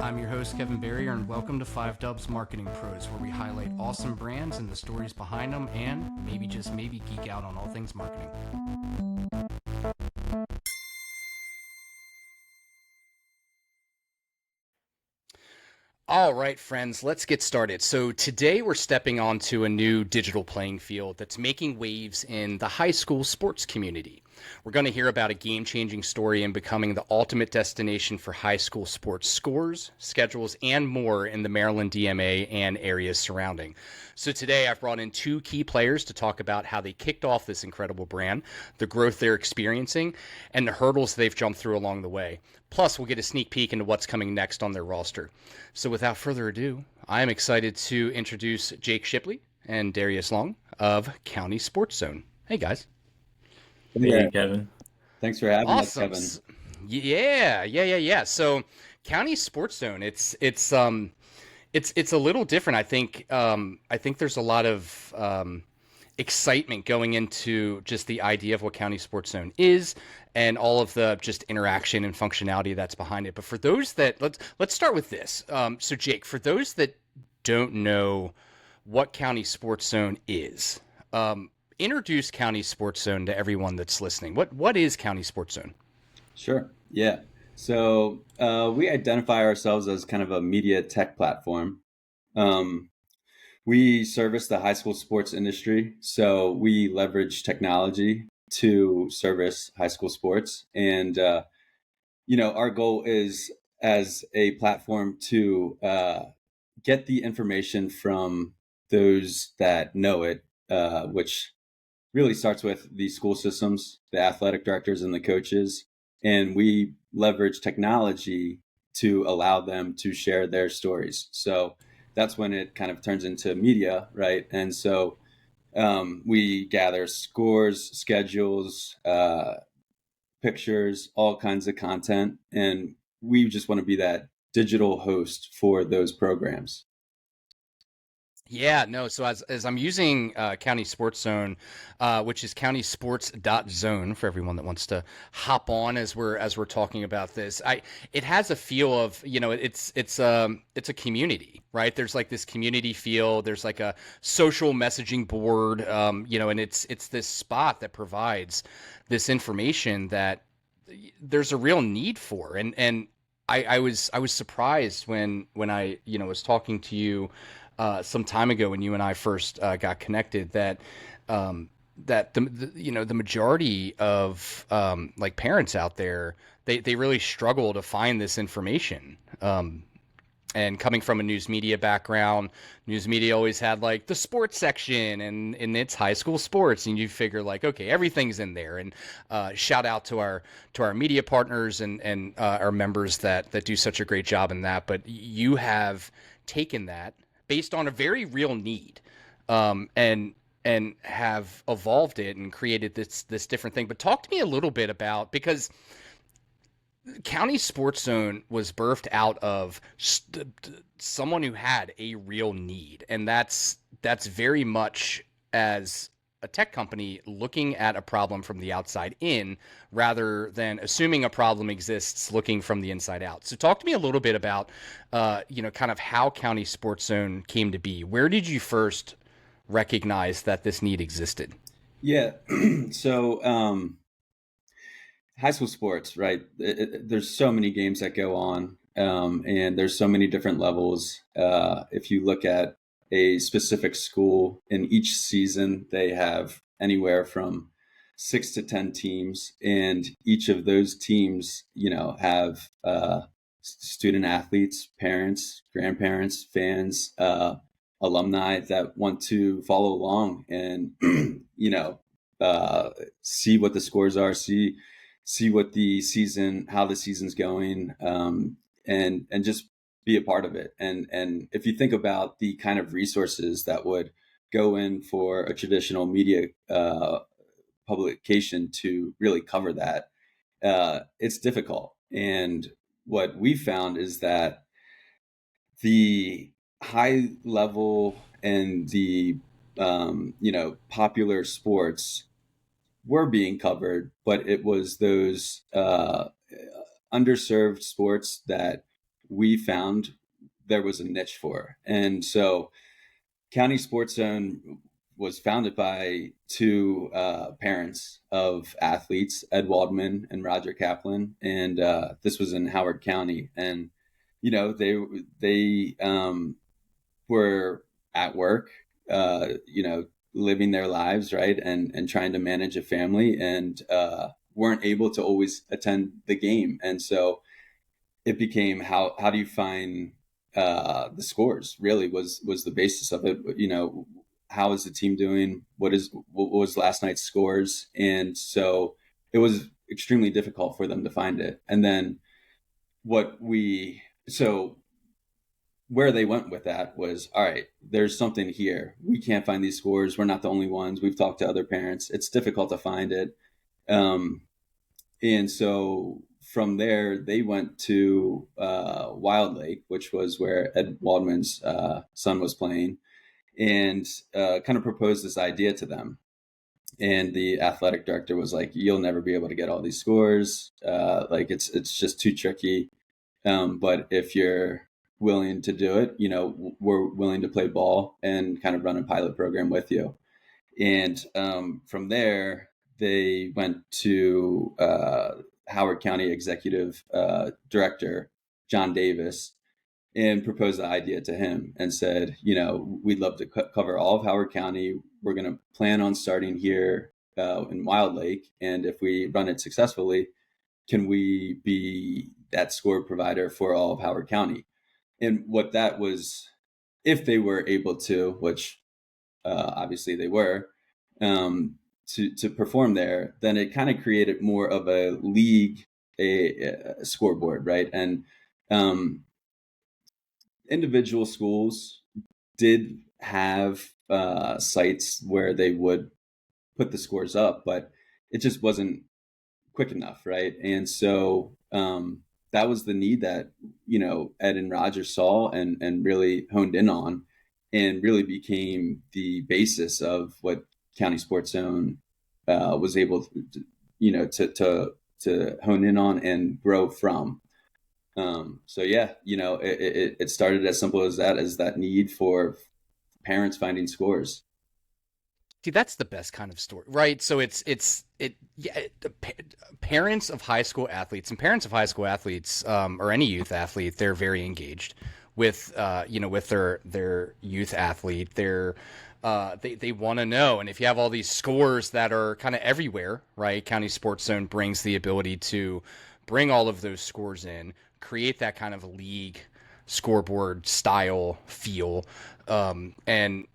I'm your host, Kevin Berrier, and welcome to 5 Dubs Marketing Pros, where we highlight awesome brands and the stories behind them, and maybe just maybe geek out on all things marketing. All right, friends, let's get started. So today we're stepping onto a new digital playing field that's making waves in the high school sports community. We're going to hear about a game-changing story in becoming the ultimate destination for high school sports scores, schedules, and more in the Maryland DMA and areas surrounding. So today I've brought in two key players to talk about how they kicked off this incredible brand, the growth they're experiencing, and the hurdles they've jumped through along the way. Plus, we'll get a sneak peek into what's coming next on their roster. So without further ado, I am excited to introduce Jake Shipley and Darius Long of County Sports Zone. Hey, guys. Hey, Kevin. Thanks for having us, Awesome. Kevin. Yeah. So County Sports Zone, it's a little different. I think there's a lot of excitement going into just the idea of what County Sports Zone is and all of the just interaction and functionality that's behind it. But for those that let's start with this. So Jake, for those that don't know what County Sports Zone is, introduce County Sports Zone to everyone that's listening. What is County Sports Zone? Sure. Yeah. So we identify ourselves as kind of a media tech platform. We service the high school sports industry, so we leverage technology to service high school sports. And, our goal is as a platform to get the information from those that know it, which really starts with the school systems, the athletic directors and the coaches. And we leverage technology to allow them to share their stories. So that's when it kind of turns into media, right? And so we gather scores, schedules, pictures, all kinds of content. And we just want to be that digital host for those programs. Yeah, no. So as I'm using County Sports Zone, which is countysports.zone for everyone that wants to hop on as we're talking about this, it has a feel of, it's a community, right? There's like this community feel. There's like a social messaging board, and it's this spot that provides this information that there's a real need for, and I was surprised when I was talking to you some time ago when you and I first got connected that the majority of like parents out there, they really struggle to find this information. And coming from a news media background, news media always had like the sports section and it's high school sports, and you figure like, okay, everything's in there. And shout out to our media partners and our members that do such a great job in that. But you have taken that based on a very real need, and have evolved it and created this different thing. But talk to me a little bit about, because County Sports Zone was birthed out of someone who had a real need, and that's very much as a tech company looking at a problem from the outside in rather than assuming a problem exists looking from the inside out. So talk to me a little bit about, kind of how County Sports Zone came to be. Where did you first recognize that this need existed? Yeah. So high school sports, right? There's so many games that go on, and there's so many different levels. If you look at a specific school, in each season they have anywhere from 6 to 10 teams, and each of those teams have student athletes, parents, grandparents, fans, alumni that want to follow along and see what the scores are, see what how the season's going, and just be a part of it. And if you think about the kind of resources that would go in for a traditional media publication to really cover that, it's difficult. And what we found is that the high level and the popular sports were being covered, but it was those underserved sports that we found there was a niche for. And so County Sports Zone was founded by two parents of athletes, Ed Waldman and Roger Kaplan, and this was in Howard County. And they were at work, living their lives, right, and trying to manage a family, and weren't able to always attend the game. And so it became, how do you find the scores? Really was the basis of it. How is the team doing? What was last night's scores? And so it was extremely difficult for them to find it. And then so where they went with that was, all right, there's something here. We can't find these scores. We're not the only ones. We've talked to other parents. It's difficult to find it. And so from there, they went to Wild Lake, which was where Ed Waldman's son was playing, and kind of proposed this idea to them. And the athletic director was like, "You'll never be able to get all these scores. It's just too tricky. But if you're willing to do it, we're willing to play ball and kind of run a pilot program with you." And from there, they went to Howard County Executive Director John Davis and proposed the idea to him and said, we'd love to cover all of Howard County. We're going to plan on starting here in Wild Lake. And if we run it successfully, can we be that score provider for all of Howard County? And what that was, if they were able to, which obviously they were, to perform there, then it kind of created more of a league, a scoreboard, right? And individual schools did have sites where they would put the scores up, but it just wasn't quick enough, right? And so that was the need that Ed and Roger saw and really honed in on, and really became the basis of what County Sports Zone was able to hone in on and grow from. So yeah, it started as simple as that need for parents finding scores. See, that's the best kind of story, right? So parents of high school athletes, and parents of high school athletes, or any youth athlete, they're very engaged with with their youth athlete. They want to know. And if you have all these scores that are kind of everywhere, right? County Sports Zone brings the ability to bring all of those scores in, create that kind of league scoreboard style feel, and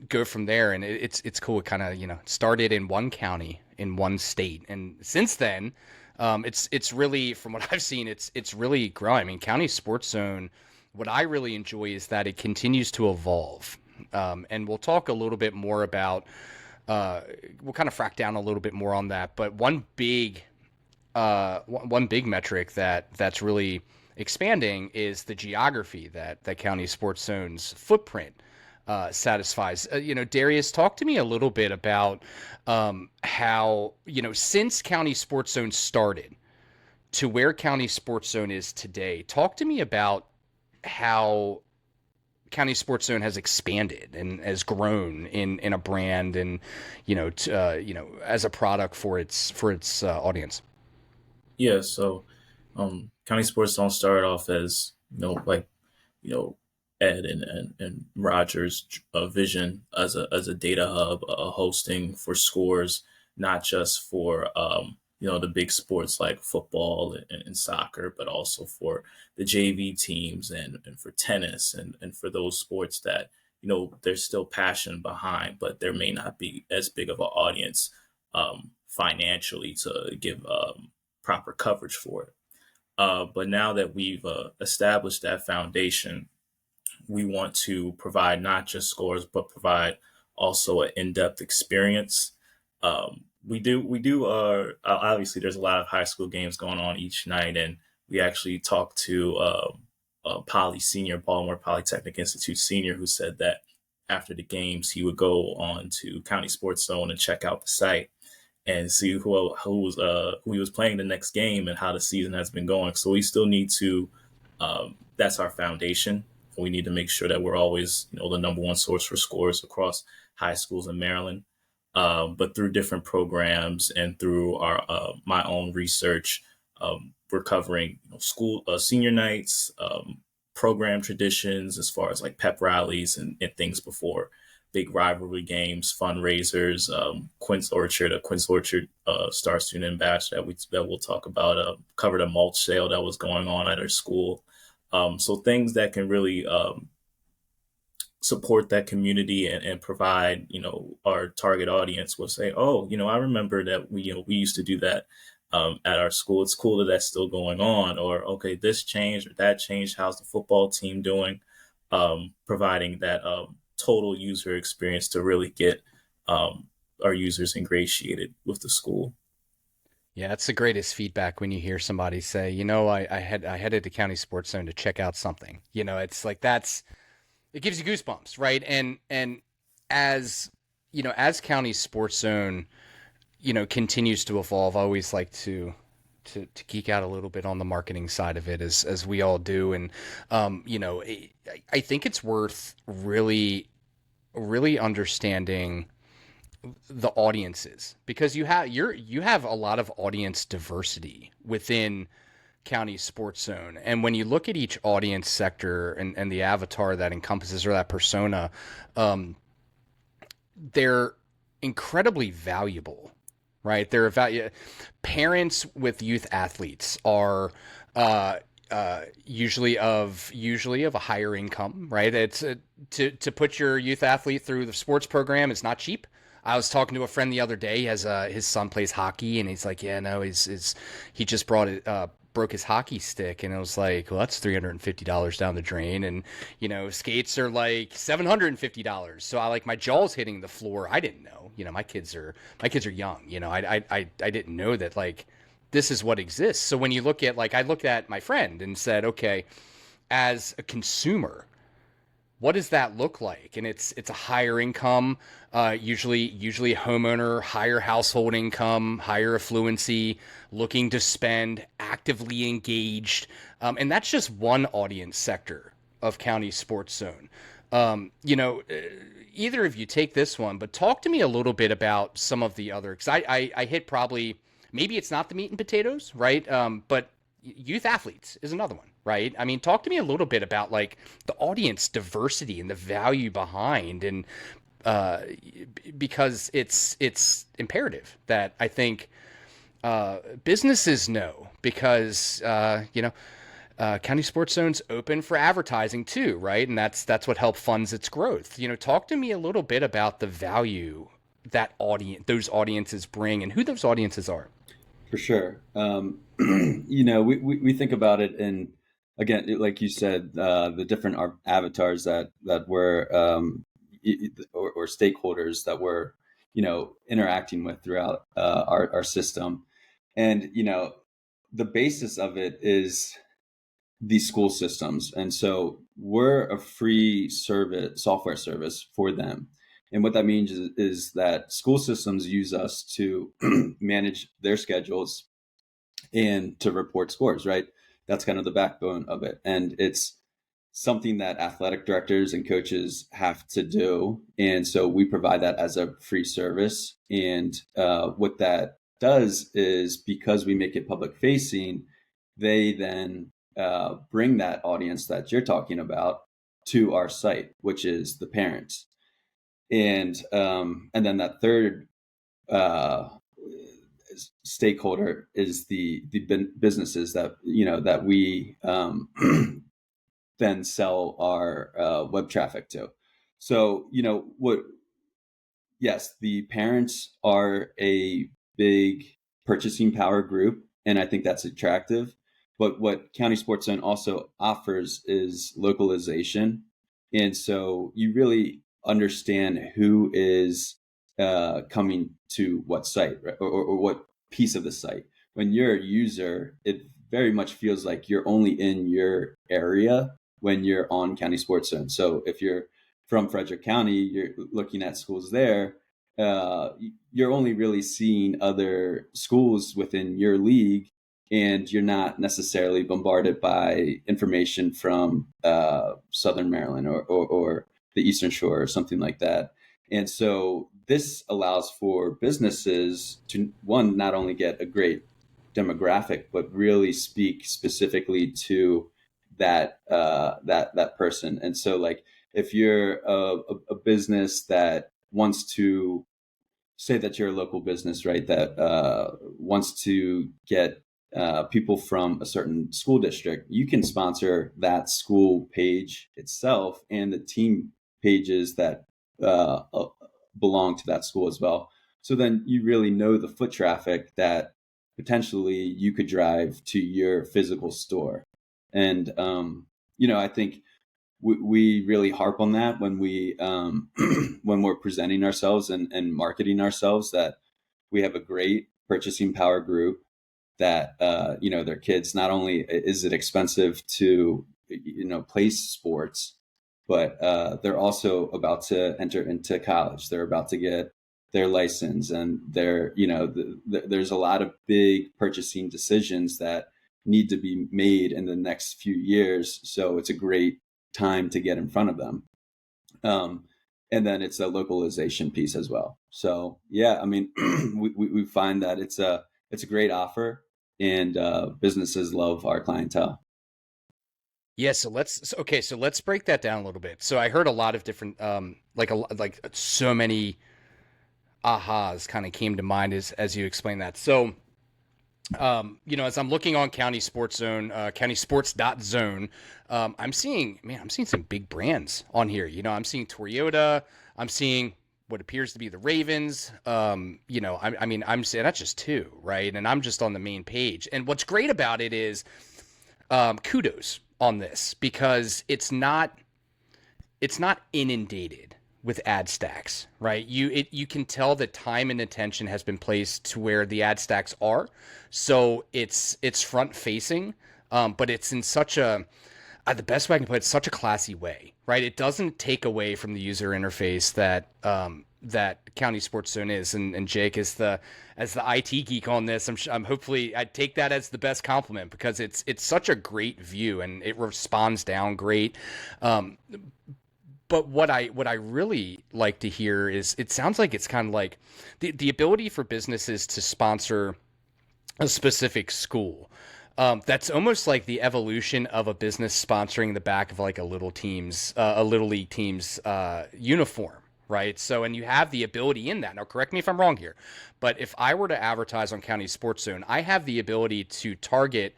go from there. And it's cool. It kind of started in one county in one state, and since then, it's really, from what I've seen, it's really growing. I mean, County Sports Zone, what I really enjoy is that it continues to evolve. And we'll talk a little bit more about, we'll kind of frack down a little bit more on that. But one big metric that's really expanding is the geography that County Sports Zone's footprint satisfies. Darius, talk to me a little bit about how, since County Sports Zone started to where County Sports Zone is today. Talk to me about how County Sports Zone has expanded and has grown in a brand and as a product for its audience. Yeah, so County Sports Zone started off as Ed and Roger's vision as a data hub, hosting for scores, not just for the big sports like football and soccer, but also for the JV teams and for tennis and for those sports that there's still passion behind, but there may not be as big of an audience financially to give proper coverage for it. But now that we've established that foundation, we want to provide not just scores, but provide also an in-depth experience. We do. Obviously, there's a lot of high school games going on each night, and we actually talked to Baltimore Polytechnic Institute senior, who said that after the games, he would go on to County Sports Zone and check out the site and see who he was playing the next game and how the season has been going. So we still need to That's our foundation. We need to make sure that we're always, the number one source for scores across high schools in Maryland. But through different programs and through our my own research, we're covering school senior nights, program traditions as far as like pep rallies and things before big rivalry games, fundraisers, Quince Orchard Star Student Bash that we'll talk about, covered a mulch sale that was going on at our school. So things that can really support that community and provide, our target audience will say, oh, I remember that we used to do that at our school. It's cool that that's still going on. Or, okay, this changed or that changed. How's the football team doing? Providing that total user experience to really get our users ingratiated with the school. Yeah, that's the greatest feedback when you hear somebody say, I headed to County Sports Zone to check out something. It's like it gives you goosebumps, right? And as as County Sports Zone, continues to evolve, I always like to geek out a little bit on the marketing side of it, as we all do. And I think it's worth really understanding the audiences, because you have a lot of audience diversity within County Sports Zone. And when you look at each audience sector and the avatar that encompasses, or that persona, they're incredibly valuable, right? Parents with youth athletes are usually of a higher income, right? It's to put your youth athlete through the sports program is not cheap. I was talking to a friend the other day. His son plays hockey, and he's like, yeah, no, he just broke his hockey stick, and I was like, well, that's $350 down the drain, and skates are like $750. So my jaw's hitting the floor. I didn't know. My kids are young. I didn't know that this is what exists. So when you look at I looked at my friend and said, okay, as a consumer, what does that look like? And it's a higher income, usually a homeowner, higher household income, higher affluency, looking to spend, actively engaged. And that's just one audience sector of County Sports Zone. Either of you take this one, but talk to me a little bit about some of the other, because I hit probably, maybe it's not the meat and potatoes, right? But youth athletes is another one, right? I mean, talk to me a little bit about the audience diversity and the value behind, and because it's imperative that I think businesses know, because County Sports Zone's open for advertising too, right? And that's what helps funds its growth. Talk to me a little bit about the value that those audiences bring, and who those audiences are. For sure. We think about it, and again, like you said, the different avatars that were or stakeholders that we're interacting with throughout our system, and the basis of it is these school systems, and so we're a free software service for them. And what that means is that school systems use us to manage their schedules and to report scores, right? That's kind of the backbone of it. And it's something that athletic directors and coaches have to do. And so we provide that as a free service. And what that does is, because we make it public facing, they then bring that audience that you're talking about to our site, which is the parents. And then that third stakeholder is the businesses that that we then sell our web traffic to. So yes, the parents are a big purchasing power group, and I think that's attractive. But what County Sports Zone also offers is localization, and so you really understand who is coming to what site, right? or what piece of the site. When you're a user, it very much feels like you're only in your area when you're on County Sports Zone. So if you're from Frederick County, you're looking at schools there, you're only really seeing other schools within your league and you're not necessarily bombarded by information from Southern Maryland or the Eastern Shore or something like that. And so this allows for businesses to, one, not only get a great demographic, but really speak specifically to that person. And so, like, if you're a business that wants to say that you're a local business, right, that wants to get people from a certain school district, you can sponsor that school page itself and the team pages that uh, uh, belong to that school as well. So then you really know the foot traffic that potentially you could drive to your physical store. And, I think we really harp on that when we when we're presenting ourselves and marketing ourselves, that we have a great purchasing power group, that their kids, not only is it expensive to play sports, but they're also about to enter into college, they're about to get their license, and there's a lot of big purchasing decisions that need to be made in the next few years, so it's a great time to get in front of them. Um, and then it's a localization piece as well. So yeah, I mean, we find that it's a great offer, and businesses love our clientele. Yeah, so let's break that down a little bit. So I heard a lot of different like so many ahas kind of came to mind as you explained that. So as I'm looking on County Sports Zone, countysports.zone, I'm seeing some big brands on here. I'm seeing Toyota, I'm seeing what appears to be the Ravens. I'm saying that's just two, right? And I'm just on the main page. And what's great about it is kudos on this, because it's not inundated with ad stacks, right? You can tell that time and attention has been placed to where the ad stacks are. So it's front facing, but it's in such a the best way I can put it, such a classy way, right? It doesn't take away from the user interface that County Sports Zone is. And Jake, as the IT geek on this, I'm hopefully I take that as the best compliment, because it's such a great view and it responds down great. But what I really like to hear is, it sounds like it's kind of like the ability for businesses to sponsor a specific school. That's almost like the evolution of a business sponsoring the back of like a little league team's uniform, right? So, and you have the ability in that. Now, correct me if I'm wrong here, but if I were to advertise on County Sports Zone, I have the ability to target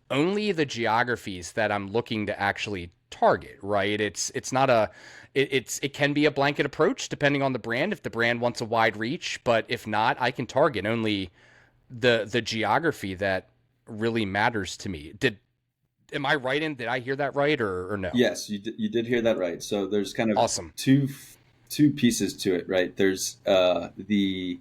only the geographies that I'm looking to actually target, right? It can be a blanket approach depending on the brand, if the brand wants a wide reach, but if not, I can target only the geography that really matters to me. Did I hear that right, or no? Yes, you did hear that right. So there's kind of Awesome. two pieces to it, right? There's the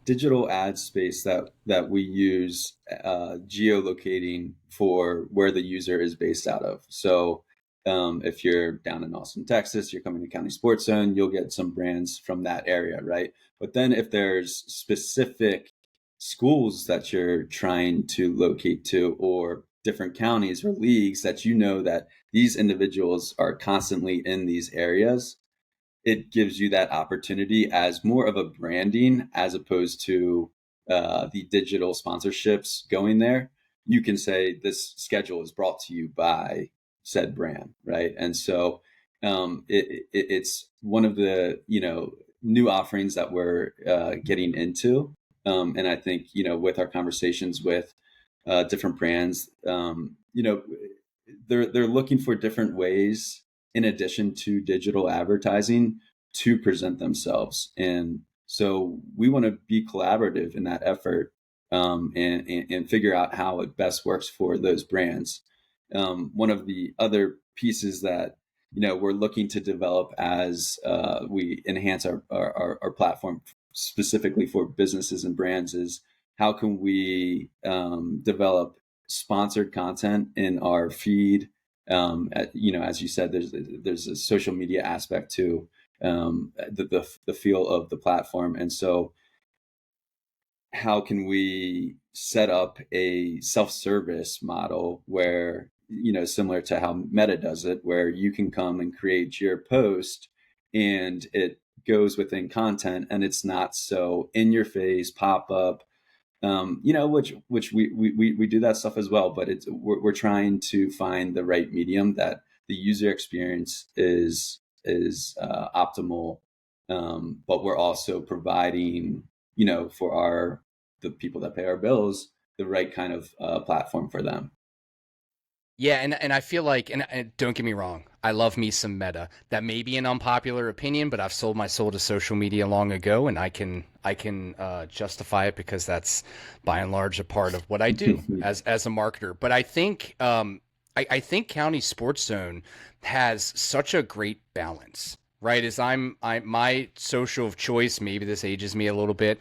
digital ad space that we use, geolocating for where the user is based out of. So if you're down in Austin, Texas, you're coming to County Sports Zone, you'll get some brands from that area, right? But then if there's specific schools that you're trying to locate to, or different counties or leagues that that these individuals are constantly in these areas, it gives you that opportunity as more of a branding, as opposed to the digital sponsorships going there. You can say this schedule is brought to you by said brand, right? And so it's one of the new offerings that we're getting into, and I think with our conversations with different brands, they're looking for different ways, in addition to digital advertising, to present themselves. And so we want to be collaborative in that effort, and figure out how it best works for those brands. One of the other pieces that we're looking to develop as we enhance our platform specifically for businesses and brands is, how can we develop sponsored content in our feed? As you said, there's a social media aspect to the feel of the platform, and so how can we set up a self-service model where, similar to how Meta does it, where you can come and create your post and it goes within content and it's not so in your face pop up, which we do that stuff as well, but we're trying to find the right medium that the user experience is optimal, but we're also providing, for the people that pay our bills, the right kind of platform for them. Yeah, and I feel like, and don't get me wrong, I love me some Meta. That may be an unpopular opinion, but I've sold my soul to social media long ago, and I can justify it because that's by and large a part of what I do as a marketer. But I think I think County Sports Zone has such a great balance, right? As my social of choice, maybe this ages me a little bit.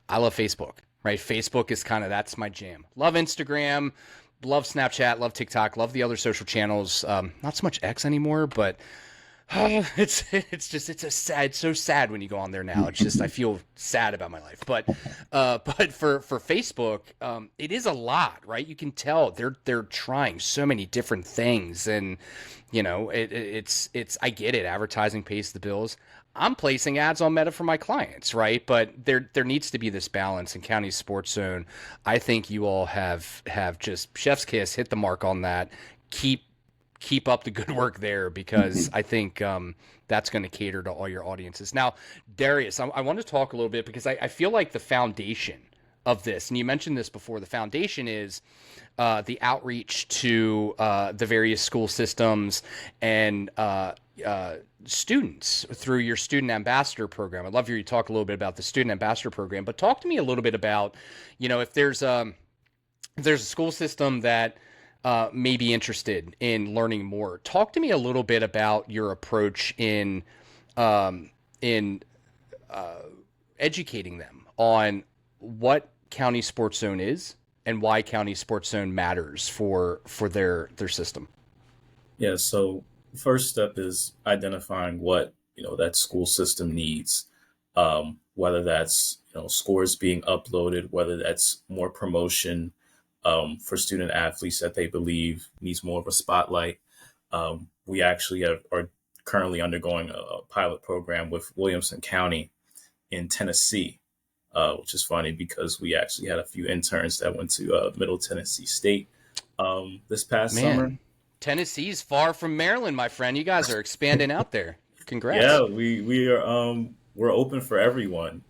I love Facebook, right? Facebook is kind of, that's my jam. Love Instagram, love Snapchat, love TikTok, love the other social channels. Not so much X anymore, but it's so sad when you go on there now. It's just, I feel sad about my life. But for Facebook, it is a lot, right? You can tell they're trying so many different things, and it's I get it. Advertising pays the bills. I'm placing ads on Meta for my clients, right? But there needs to be this balance in County Sports Zone. I think you all have just chef's kiss, hit the mark on that. Keep up the good work there, because I think that's going to cater to all your audiences. Now, Darius, I want to talk a little bit, because I feel like the foundation of this, and you mentioned this before, the foundation is the outreach to the various school systems and students through your student ambassador program. I'd love for you to talk a little bit about the student ambassador program, but talk to me a little bit about, if there's a school system that may be interested in learning more. Talk to me a little bit about your approach in educating them on what County Sports Zone is and why County Sports Zone matters for their system. Yeah, so first step is identifying what that school system needs, whether that's scores being uploaded, whether that's more promotion for student athletes that they believe needs more of a spotlight. We actually are currently undergoing a pilot program with Williamson County in Tennessee, which is funny because we actually had a few interns that went to Middle Tennessee State this past summer. Tennessee's far from Maryland, my friend. You guys are expanding out there. Congrats. Yeah, we are we're open for everyone.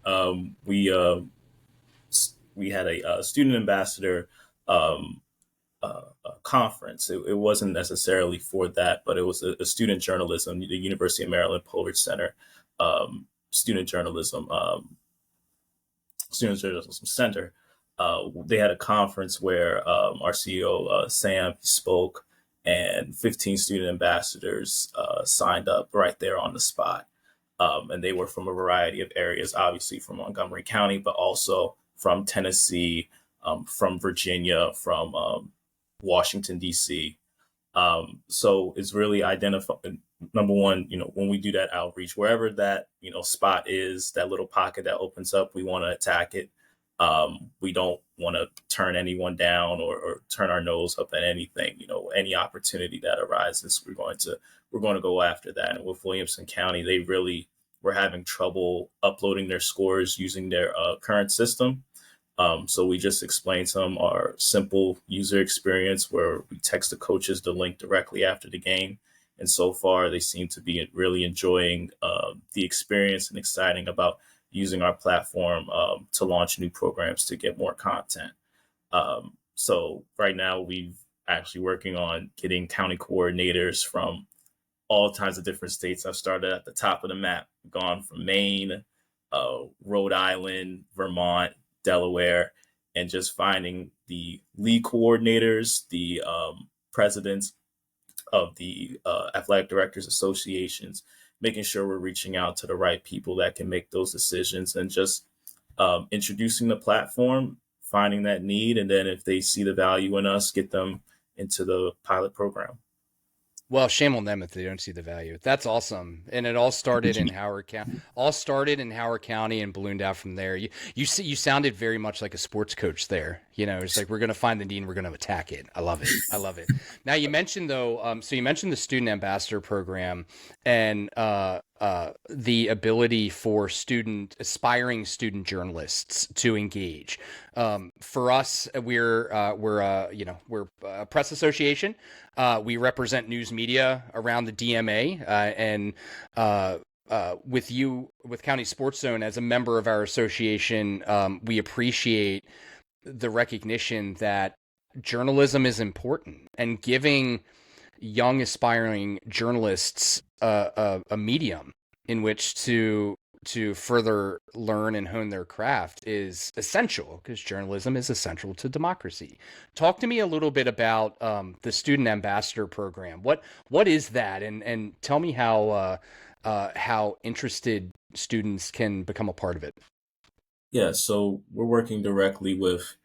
We had a student ambassador conference. It wasn't necessarily for that, but it was a student journalism, the University of Maryland Pollard Center student journalism center. They had a conference where our CEO Sam spoke, and 15 student ambassadors signed up right there on the spot. And they were from a variety of areas, obviously from Montgomery County, but also from Tennessee, from Virginia, from Washington, D.C. So it's really identifying, number one, when we do that outreach, wherever that, spot is, that little pocket that opens up, we want to attack it. We don't want to turn anyone down or turn our nose up at anything. Any opportunity that arises, we're going to go after that. And with Williamson County, they really were having trouble uploading their scores using their current system. So we just explained to them our simple user experience where we text the coaches the link directly after the game. And so far, they seem to be really enjoying the experience and exciting about using our platform to launch new programs to get more content. So right now, we've actually working on getting county coordinators from all kinds of different states. I've started at the top of the map, gone from Maine, Rhode Island, Vermont, Delaware, and just finding the league coordinators, the presidents of the athletic directors associations, making sure we're reaching out to the right people that can make those decisions, and just introducing the platform, finding that need, and then if they see the value in us, get them into the pilot program. Well, shame on them if they don't see the value. That's awesome, and it all started in Howard County. All started in Howard County and ballooned out from there. You sounded very much like a sports coach there. It's like we're going to find the need and we're going to attack it. I love it. I love it. Now you mentioned though, so you mentioned the student ambassador program and the ability for aspiring student journalists to engage. For us, we're a press association. We represent news media around the DMA, and with County Sports Zone as a member of our association, we appreciate the recognition that journalism is important and giving young aspiring journalists a medium in which to further learn and hone their craft is essential, because journalism is essential to democracy. Talk to me a little bit about the student ambassador program. What is that, and tell me how interested students can become a part of it. Yeah, so we're working directly with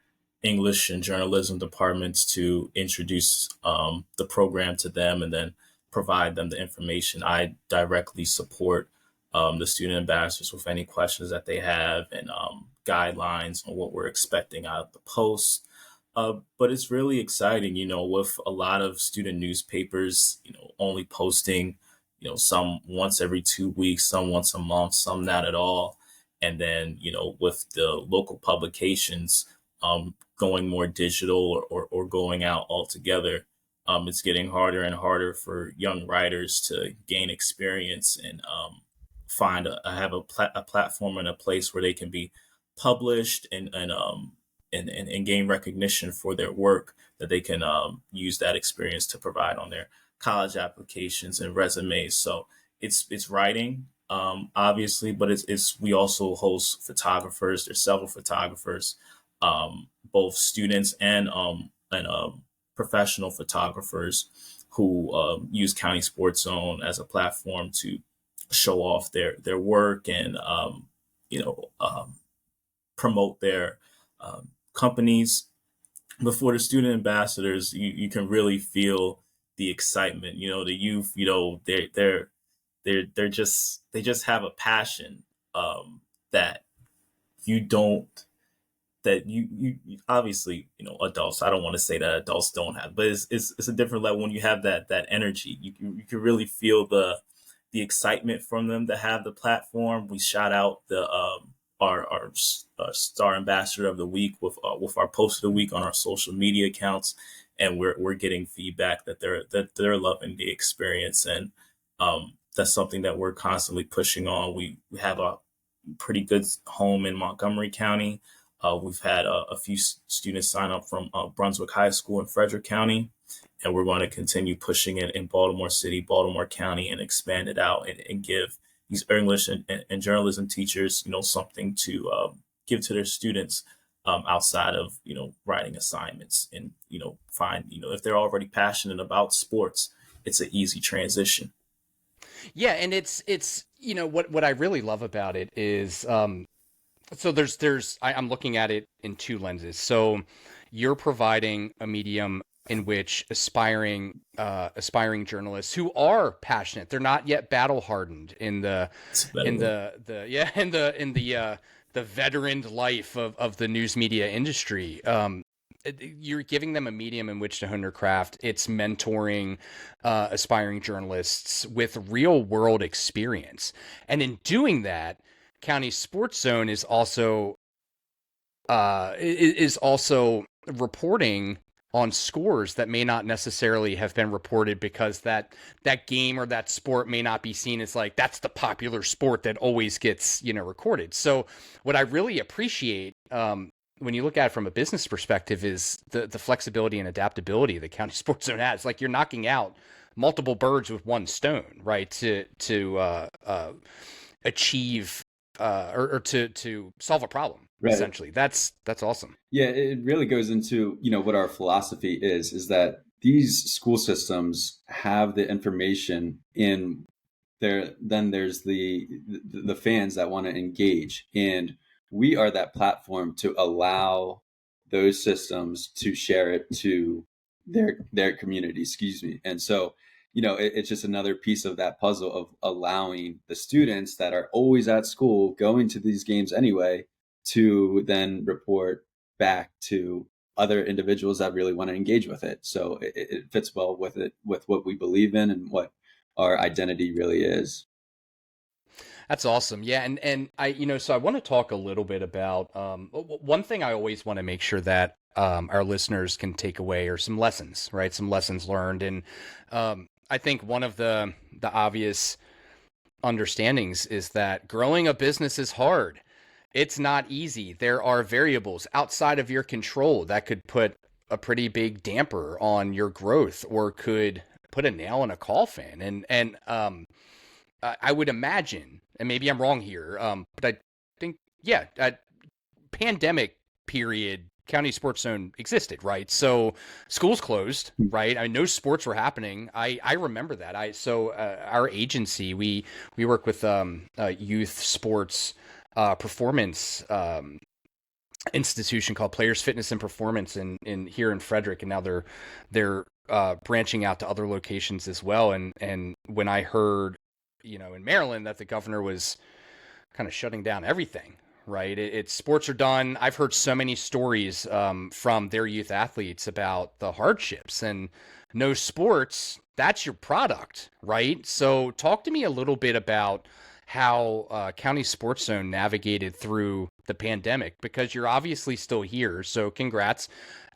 English and journalism departments to introduce the program to them and then provide them the information. I directly support the student ambassadors with any questions that they have and guidelines on what we're expecting out of the posts. But it's really exciting, with a lot of student newspapers, only posting, some once every 2 weeks, some once a month, some not at all. And then, with the local publications going more digital or going out altogether, it's getting harder and harder for young writers to gain experience and have a platform and a place where they can be published and gain recognition for their work, that they can use that experience to provide on their college applications and resumes. So it's writing, obviously, but it's we also host photographers. There's several photographers, both students and professional photographers who use County Sports Zone as a platform to show off their work and promote their companies. Before the student ambassadors, you can really feel the excitement. The youth. They just have a passion that you don't that you obviously, adults. I don't want to say that adults don't have, but it's a different level when you have that energy. You can really feel the excitement from them to have the platform. We shout out the our star ambassador of the week with our post of the week on our social media accounts, and we're getting feedback that they're loving the experience, and that's something that we're constantly pushing on. We have a pretty good home in Montgomery County. We've had a few students sign up from Brunswick High School in Frederick County, and we're going to continue pushing it in Baltimore City, Baltimore County, and expand it out and give these English and journalism teachers, something to give to their students outside of, writing assignments, and, find, if they're already passionate about sports, it's an easy transition. Yeah, and it's what I really love about it is so I'm looking at it in two lenses. So you're providing a medium in which aspiring journalists who are passionate, they're not yet battle hardened in the veteran life of the news media industry. You're giving them a medium in which to hone their craft. It's mentoring aspiring journalists with real world experience, and in doing that, County Sports Zone is also reporting on scores that may not necessarily have been reported, because that game or that sport may not be seen as like that's the popular sport that always gets recorded. So what I really appreciate when you look at it from a business perspective is the flexibility and adaptability that County Sports Zone has. Like, you're knocking out multiple birds with one stone, right? To achieve or to solve a problem. Right. Essentially, that's awesome. Yeah, it really goes into what our philosophy is that these school systems have the information in there. Then there's the fans that want to engage, and we are that platform to allow those systems to share it to their community. Excuse me. And so it's just another piece of that puzzle of allowing the students that are always at school going to these games anyway to then report back to other individuals that really want to engage with it. So it fits well with what we believe in and what our identity really is. That's awesome. Yeah, and I, so I want to talk a little bit about one thing I always want to make sure that our listeners can take away are some lessons, right? Some lessons learned, and I think one of the obvious understandings is that growing a business is hard. It's not easy. There are variables outside of your control that could put a pretty big damper on your growth or could put a nail in a coffin. And I would imagine, and maybe I'm wrong here, but I think, yeah, pandemic period, County Sports Zone existed, right? So schools closed, right? I mean, no sports were happening. I remember that. Our agency, we work with youth sports performance institution called Players Fitness and Performance in here in Frederick, and now they're branching out to other locations as well. And when I heard, in Maryland that the governor was kind of shutting down everything, right? It's sports are done. I've heard so many stories from their youth athletes about the hardships, and no sports, that's your product, right? So talk to me a little bit about how County Sports Zone navigated through the pandemic, because you're obviously still here. So congrats.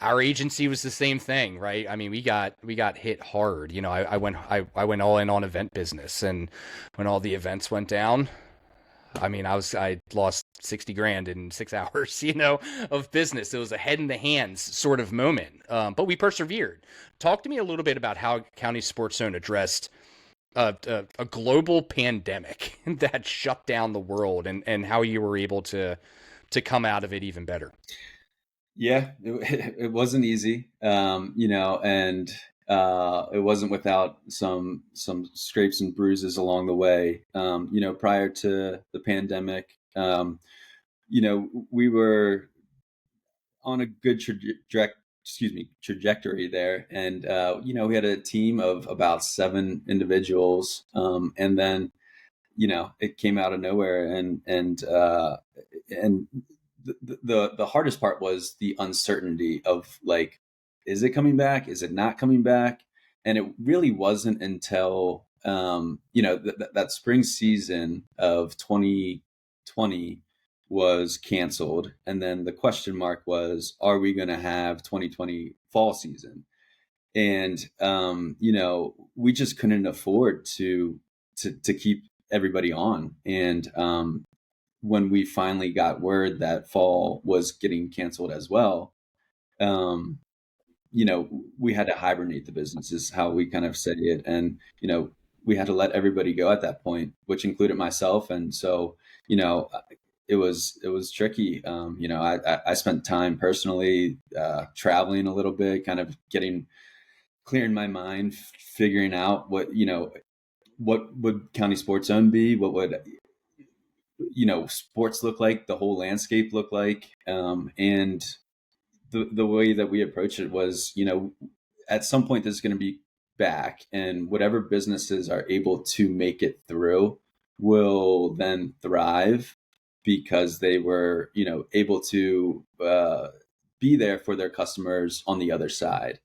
Our agency was the same thing, right? I mean, we got hit hard. I went all in on event business, and when all the events went down, I mean, I lost 60 grand in 6 hours, of business. It was a head in the hands sort of moment. But we persevered. Talk to me a little bit about how County Sports Zone addressed a global pandemic that shut down the world, and how you were able to come out of it even better. Yeah, it wasn't easy, and it wasn't without some scrapes and bruises along the way. Prior to the pandemic, we were on a good trajectory there, and we had a team of about 7 individuals, and then it came out of nowhere, and the hardest part was the uncertainty of, like, is it coming back? Is it not coming back? And it really wasn't until that spring season of 2020 was canceled, and then the question mark was, are we going to have 2020 fall season? And we just couldn't afford to keep everybody on. And when we finally got word that fall was getting canceled as well, we had to hibernate the business, is how we kind of said it. And, we had to let everybody go at that point, which included myself. And so, it was tricky. I spent time personally traveling a little bit, kind of clearing my mind, figuring out what would County Sports Zone be? What would sports look like, the whole landscape look like? And the way that we approached it was, at some point this is going to be back, and whatever businesses are able to make it through will then thrive, because they were, able to be there for their customers on the other side,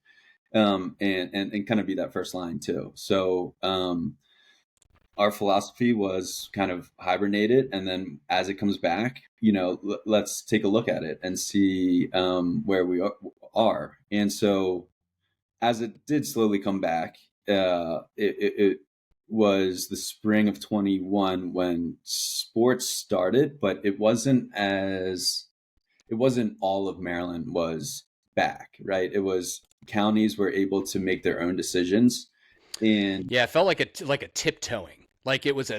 and kind of be that first line too. So our philosophy was kind of hibernate it, and then as it comes back, let's take a look at it and see where we are. And so as it did slowly come back, it was the spring of 21 when sports started, but it wasn't all of Maryland was back, right? It was counties were able to make their own decisions. And yeah, it felt like a tiptoeing. Like it was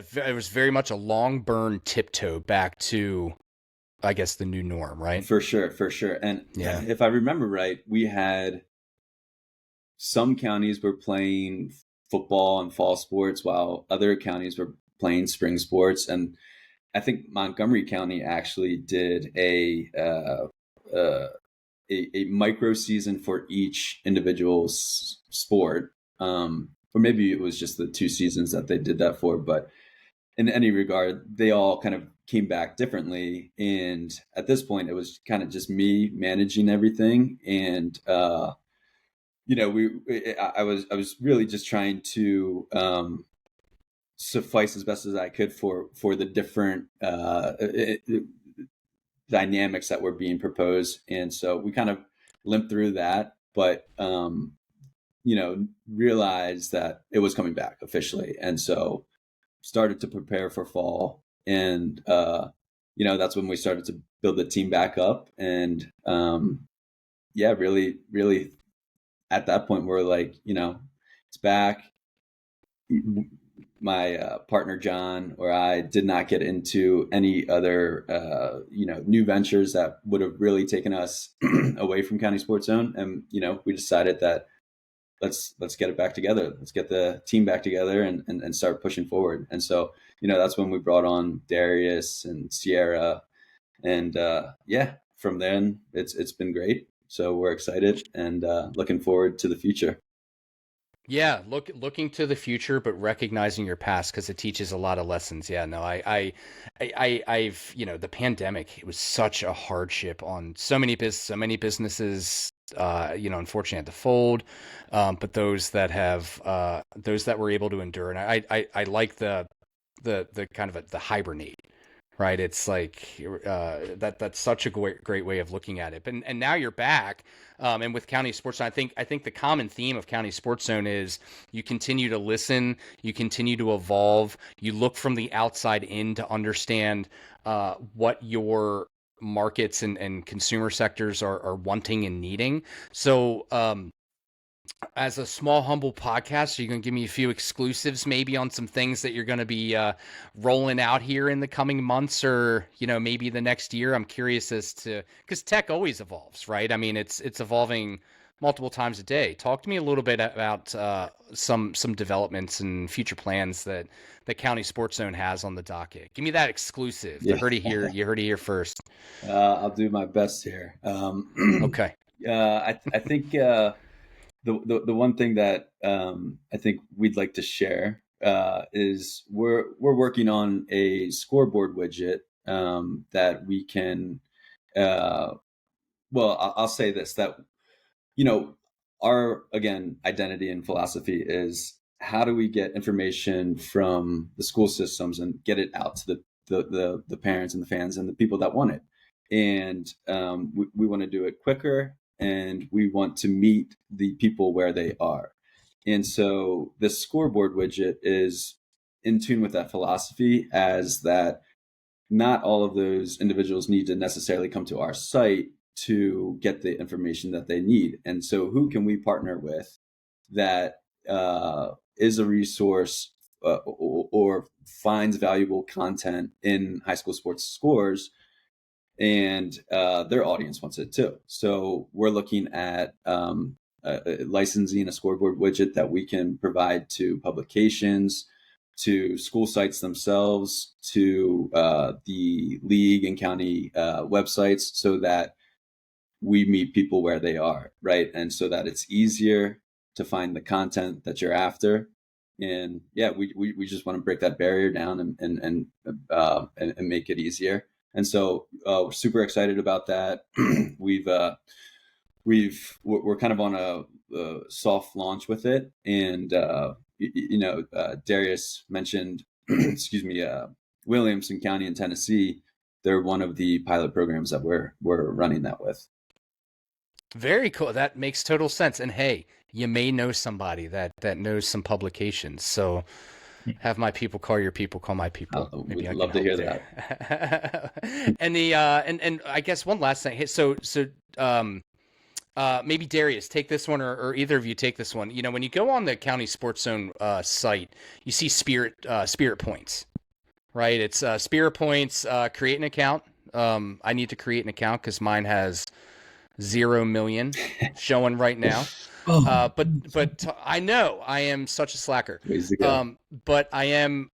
very much a long burn tiptoe back to, I guess, the new norm, right? For sure. And yeah, if I remember right, we had some counties were playing football and fall sports, while other counties were playing spring sports. And I think Montgomery County actually did a micro season for each individual sport. or maybe it was just the 2 seasons that they did that for. But in any regard, they all kind of came back differently. And at this point, it was kind of just me managing everything. And, I was really just trying to suffice as best as I could for the different dynamics that were being proposed. And so we kind of limped through that, but realized that it was coming back officially. And so started to prepare for fall. And, that's when we started to build the team back up. And really, really at that point, we're like, it's back. My partner, John, or I did not get into any other, new ventures that would have really taken us away from County Sports Zone. And, we decided that let's get it back together. Let's get the team back together and start pushing forward. And so, that's when we brought on Darius and Sierra. And from then it's been great. So we're excited and looking forward to the future. Yeah, looking to the future, but recognizing your past because it teaches a lot of lessons. Yeah, no, I've the pandemic, it was such a hardship on so many businesses. Unfortunately had to fold, but those that were able to endure, and I like the kind of the hibernate. Right, it's like that's such a great way of looking at it. And now you're back, and with County Sports Zone, I think the common theme of County Sports Zone is you continue to listen, you continue to evolve, you look from the outside in to understand what your markets and consumer sectors are wanting and needing. So as a small, humble podcast, are you going to give me a few exclusives maybe on some things that you're going to be rolling out here in the coming months or, maybe the next year? I'm curious as to, because tech always evolves, right? I mean, it's evolving multiple times a day. Talk to me a little bit about some developments and future plans that the County Sports Zone has on the docket. Give me that exclusive. Yeah. You heard it here first. I'll do my best here. Okay. I think the one thing that I think we'd like to share is we're working on a scoreboard widget that we can. I'll say this, that our, again, identity and philosophy is how do we get information from the school systems and get it out to the parents and the fans and the people that want it. And we want to do it quicker, and we want to meet the people where they are. And so the scoreboard widget is in tune with that philosophy, as that not all of those individuals need to necessarily come to our site to get the information that they need. And so who can we partner with that is a resource or finds valuable content in high school sports scores, and their audience wants it too. So we're looking at licensing a scoreboard widget that we can provide to publications, to school sites themselves, to the league and county websites, so that we meet people where they are, right? And so that it's easier to find the content that you're after. And we just want to break that barrier down and make it easier. And so we're super excited about that. We're kind of on a soft launch with it, and Darius mentioned, excuse me, Williamson County in Tennessee. They're one of the pilot programs that we're running that with. Very cool. That makes total sense. And hey, you may know somebody that knows some publications. So have my people call your people, call my people. Maybe I'd love to hear that. And and I guess one last thing. So maybe Darius, take this one, or either of you take this one. When you go on the County Sports Zone site, you see Spirit points, right? It's Spirit points. Create an account. I need to create an account because mine has 0 million showing right now. But I know I am such a slacker. But I am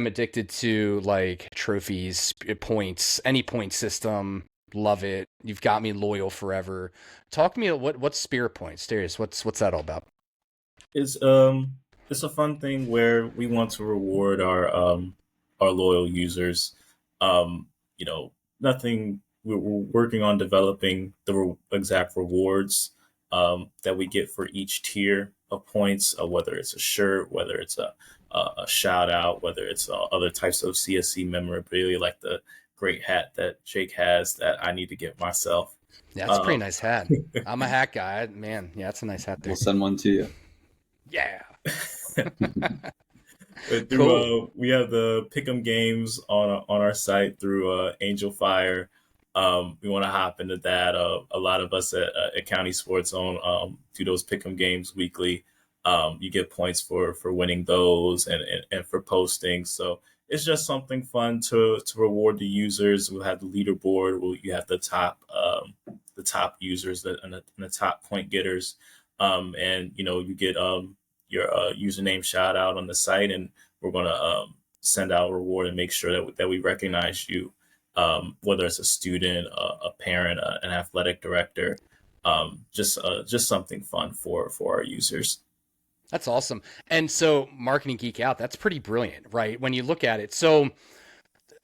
addicted to like trophies, points, any point system. Love it. You've got me loyal forever. Talk to me. What's Spirit Points, Darius? What's that all about? It's it's a fun thing where we want to reward our loyal users. Um, you know, nothing. We're working on developing the exact rewards that we get for each tier of points, whether it's a shirt, whether it's a shout out, whether it's other types of CSC memorabilia, like the great hat that Jake has that I need to get myself. Yeah, that's a pretty Um, nice hat. I'm a hat guy, man. Yeah, that's a nice hat We'll there. send one to you. Yeah. through Cool. we have the pick'em games on our site through Angel Fire. We want to hop into that. A lot of us at County Sports Zone do those pick'em games weekly. You get points for winning those and for posting. So it's just something fun to reward the users. We'll have the leaderboard. You have the top users and the top point getters. And you get your username shout out on the site, and we're going to send out a reward and make sure that we recognize you, whether it's a student, a parent, an athletic director, just something fun for our users. That's awesome. And so marketing geek out, that's pretty brilliant, right? When you look at it. So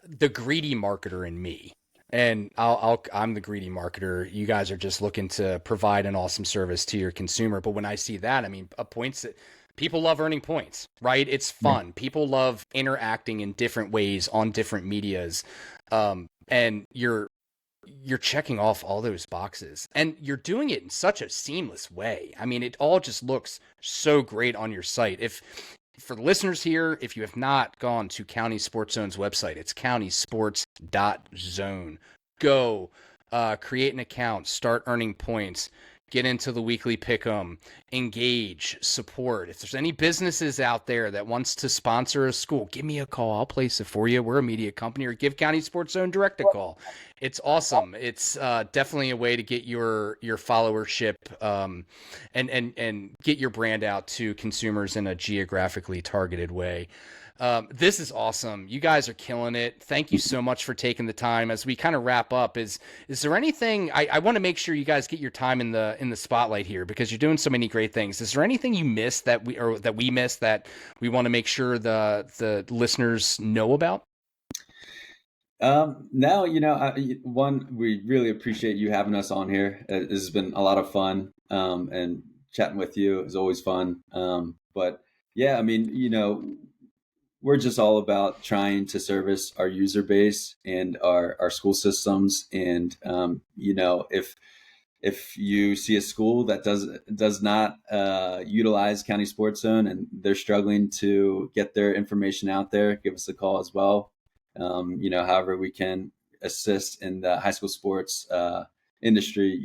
the greedy marketer in me, and I'm the greedy marketer. You guys are just looking to provide an awesome service to your consumer. But when I see that, I mean, points that people love earning points, right? It's fun. People love interacting in different ways on different medias. And you're checking off all those boxes, and you're doing it in such a seamless way. I mean, it all just looks so great on your site. If For the listeners here, if you have not gone to County Sports Zone's website, it's countysports.zone. Go create an account, start earning points, get into the weekly pick'em, engage, support. If there's any businesses out there that wants to sponsor a school, give me a call. I'll place it for you. We're a media company, or give County Sports Zone direct a call. It's awesome. It's definitely a way to get your followership and get your brand out to consumers in a geographically targeted way. This is awesome. You guys are killing it. Thank you so much for taking the time. As we kind of wrap up, is there anything I want to make sure you guys get your time in the spotlight here, because you're doing so many great things. Is there anything you missed that we missed that we want to make sure the listeners know about? No, we really appreciate you having us on here. This has been a lot of fun, and chatting with you is always fun. But yeah, I mean, we're just all about trying to service our user base and our school systems. And, if you see a school that does not utilize County Sports Zone and they're struggling to get their information out there, give us a call as well. However we can assist in the high school sports industry,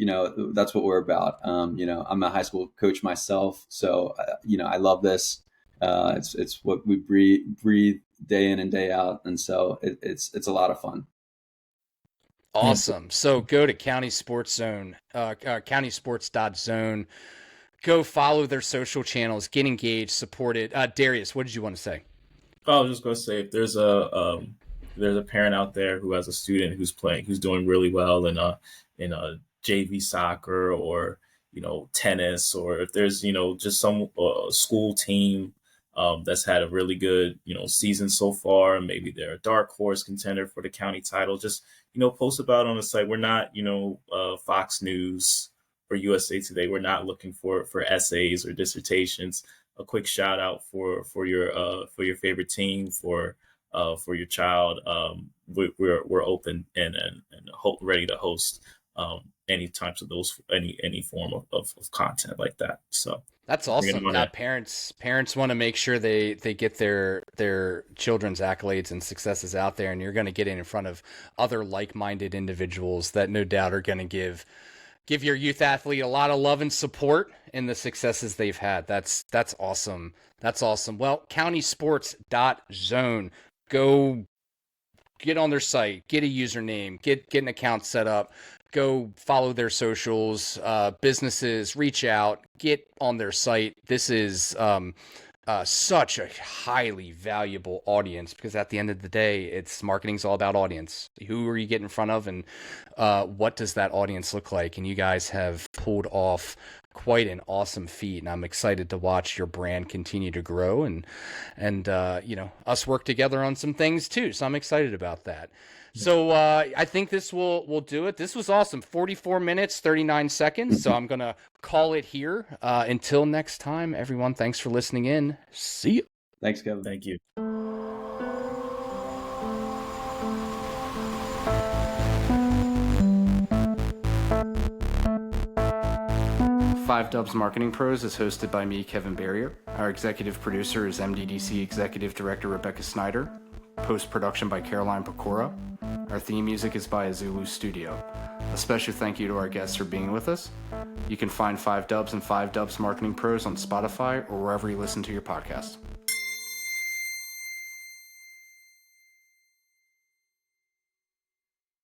that's what we're about. I'm a high school coach myself, so I love this. It's what we breathe day in and day out, and so it's a lot of fun. Awesome. So go to County Sports Zone, countysports.zone. Go follow their social channels, get engaged, support it. Darius, what did you want to say? I was just going to say, if there's a parent out there who has a student who's doing really well in a JV soccer, or tennis, or if there's just some school team that's had a really good season so far, and maybe they're a dark horse contender for the county title, just post about it on the site. We're not Fox News or USA Today. We're not looking for essays or dissertations. A quick shout out for your favorite team, for your child. We're open and ready to host any types of those, any form of content like that. So That's awesome. Parents want to make sure they get their children's accolades and successes out there, and you're going to get in front of other like-minded individuals that no doubt are going to give your youth athlete a lot of love and support in the successes they've had. That's awesome. That's awesome. Well, countysports.zone. Go get on their site, get a username, get an account set up. Go follow their socials, businesses, reach out, get on their site. This is such a highly valuable audience, because at the end of the day, it's marketing's all about audience. Who are you getting in front of, and what does that audience look like? And you guys have pulled off quite an awesome feat, and I'm excited to watch your brand continue to grow, and us work together on some things too. So I'm excited about that. So I think this will do it. This was awesome. 44 minutes, 39 seconds. So I'm going to call it here. Until next time, everyone, thanks for listening in. See you. Thanks, Kevin. Thank you. Five Dubs Marketing Pros is hosted by me, Kevin Berrier. Our executive producer is MDDC Executive Director Rebecca Snyder. Post-production by Caroline Pecora. Our theme music is by Azulu Studio. A special thank you to our guests for being with us. You can find 5 Dubs and 5 Dubs Marketing Pros on Spotify or wherever you listen to your podcast.